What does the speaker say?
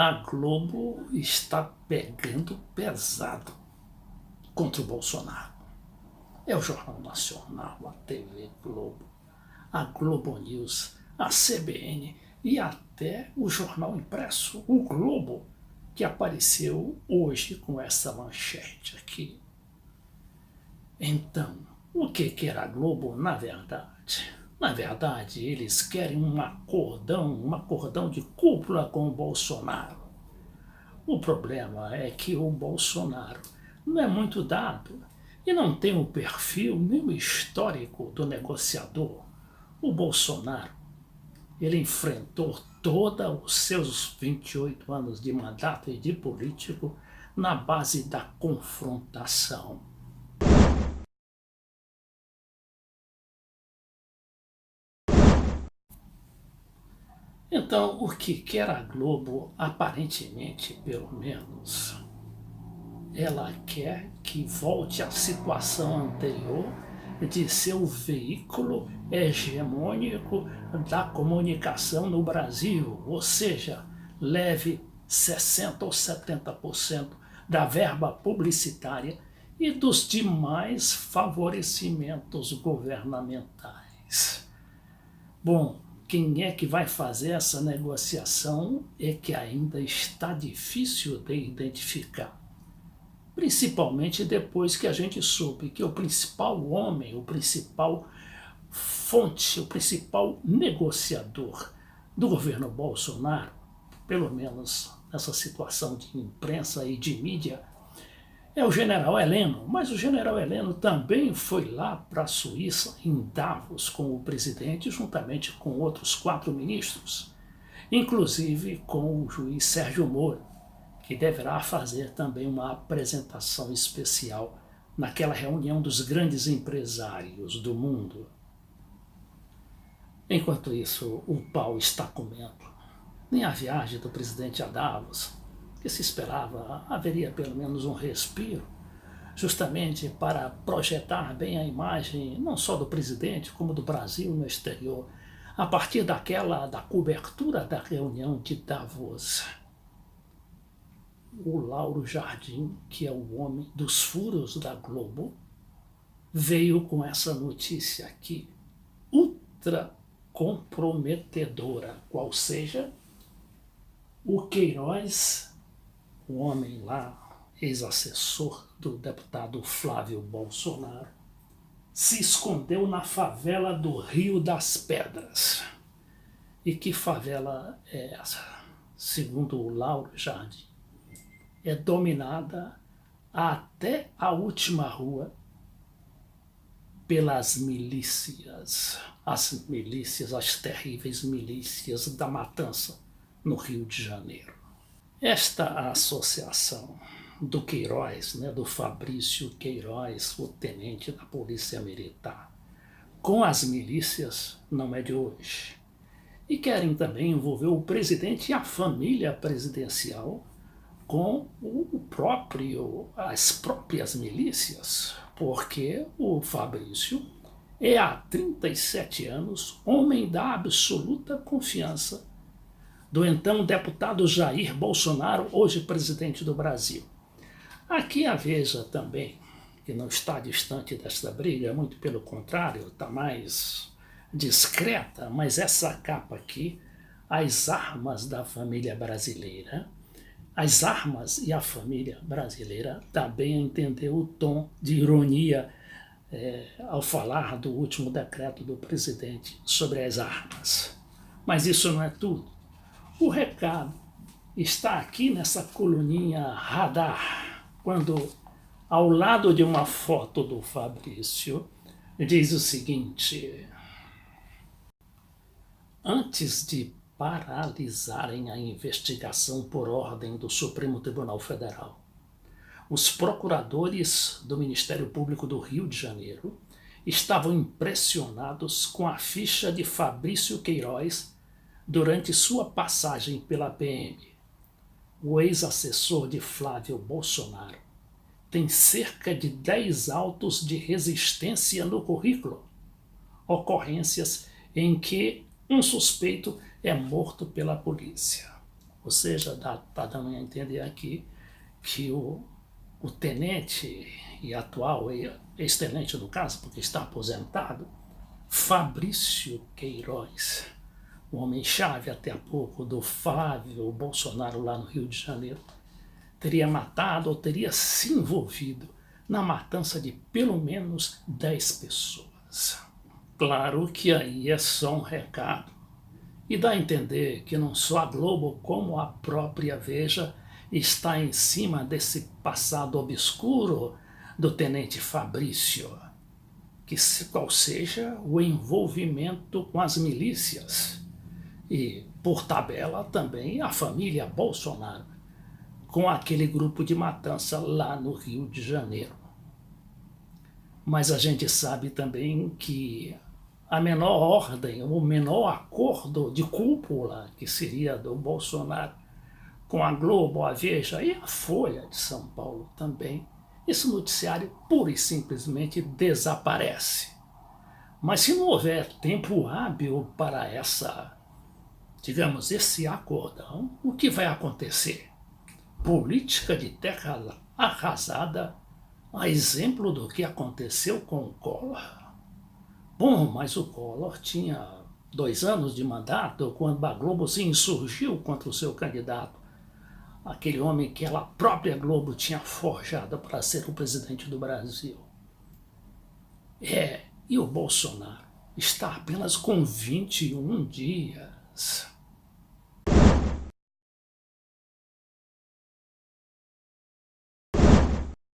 A Globo está pegando pesado contra o Bolsonaro. É o Jornal Nacional, a TV Globo, a Globo News, a CBN e até o jornal impresso, o Globo, que apareceu hoje com essa manchete aqui. Então, o que quer a Globo na verdade? Na verdade, eles querem um acordão de cúpula com o Bolsonaro. O problema é que o Bolsonaro não é muito dado e não tem o perfil nem o histórico do negociador. O Bolsonaro, ele enfrentou todos os seus 28 anos de mandato e de político na base da confrontação. Então, o que quer a Globo, aparentemente, pelo menos, ela quer que volte à situação anterior de ser o veículo hegemônico da comunicação no Brasil, ou seja, leve 60% ou 70% da verba publicitária e dos demais favorecimentos governamentais. Bom, quem é que vai fazer essa negociação é que ainda está difícil de identificar. Principalmente depois que a gente soube que o principal homem, o principal fonte, o principal negociador do governo Bolsonaro, pelo menos nessa situação de imprensa e de mídia, é o general Heleno. Mas o general Heleno também foi lá para a Suíça, em Davos, com o presidente, juntamente com outros 4 ministros, inclusive com o juiz Sérgio Moro, que deverá fazer também uma apresentação especial naquela reunião dos grandes empresários do mundo. Enquanto isso, o pau está comendo. Nem a viagem do presidente a Davos, que se esperava, haveria pelo menos um respiro, justamente para projetar bem a imagem não só do presidente, como do Brasil no exterior, a partir da cobertura da reunião de Davos. O Lauro Jardim, que é o homem dos furos da Globo, veio com essa notícia aqui, ultra comprometedora, qual seja, o Queiroz, o homem lá, ex-assessor do deputado Flávio Bolsonaro, se escondeu na favela do Rio das Pedras. E que favela é essa? Segundo o Lauro Jardim, é dominada até a última rua pelas milícias, as terríveis milícias da Matança, no Rio de Janeiro. Esta associação do Queiroz, do Fabrício Queiroz, o tenente da Polícia Militar, com as milícias não é de hoje. E querem também envolver o presidente e a família presidencial com as próprias milícias, porque o Fabrício é há 37 anos homem da absoluta confiança do então deputado Jair Bolsonaro, hoje presidente do Brasil. Aqui a Veja também, que não está distante desta briga, muito pelo contrário, está mais discreta, mas essa capa aqui, as armas da família brasileira, as armas e a família brasileira, dá bem a entender o tom de ironia ao falar do último decreto do presidente sobre as armas. Mas isso não é tudo. O recado está aqui nessa coluninha radar, quando ao lado de uma foto do Fabrício diz o seguinte: antes de paralisarem a investigação por ordem do Supremo Tribunal Federal, os procuradores do Ministério Público do Rio de Janeiro estavam impressionados com a ficha de Fabrício Queiroz durante sua passagem pela PM. O ex-assessor de Flávio Bolsonaro tem cerca de 10 autos de resistência no currículo, ocorrências em que um suspeito é morto pela polícia. Ou seja, está dando a entender aqui que o tenente e atual ex-tenente no caso, porque está aposentado, Fabrício Queiroz, o homem-chave até há pouco do Flávio Bolsonaro lá no Rio de Janeiro, teria matado ou teria se envolvido na matança de pelo menos 10 pessoas. Claro que aí é só um recado. E dá a entender que não só a Globo como a própria Veja está em cima desse passado obscuro do tenente Fabrício, que qual seja o envolvimento com as milícias e, por tabela, também a família Bolsonaro, com aquele grupo de matança lá no Rio de Janeiro. Mas a gente sabe também que a menor ordem, o menor acordo de cúpula, que seria do Bolsonaro, com a Globo, a Veja e a Folha de São Paulo também, esse noticiário pura e simplesmente desaparece. Mas se não houver tempo hábil para esse acordão, o que vai acontecer? Política de terra arrasada, a exemplo do que aconteceu com o Collor. Bom, mas o Collor tinha 2 anos de mandato quando a Globo se insurgiu contra o seu candidato, aquele homem que a própria Globo tinha forjado para ser o presidente do Brasil. E o Bolsonaro está apenas com 21 dias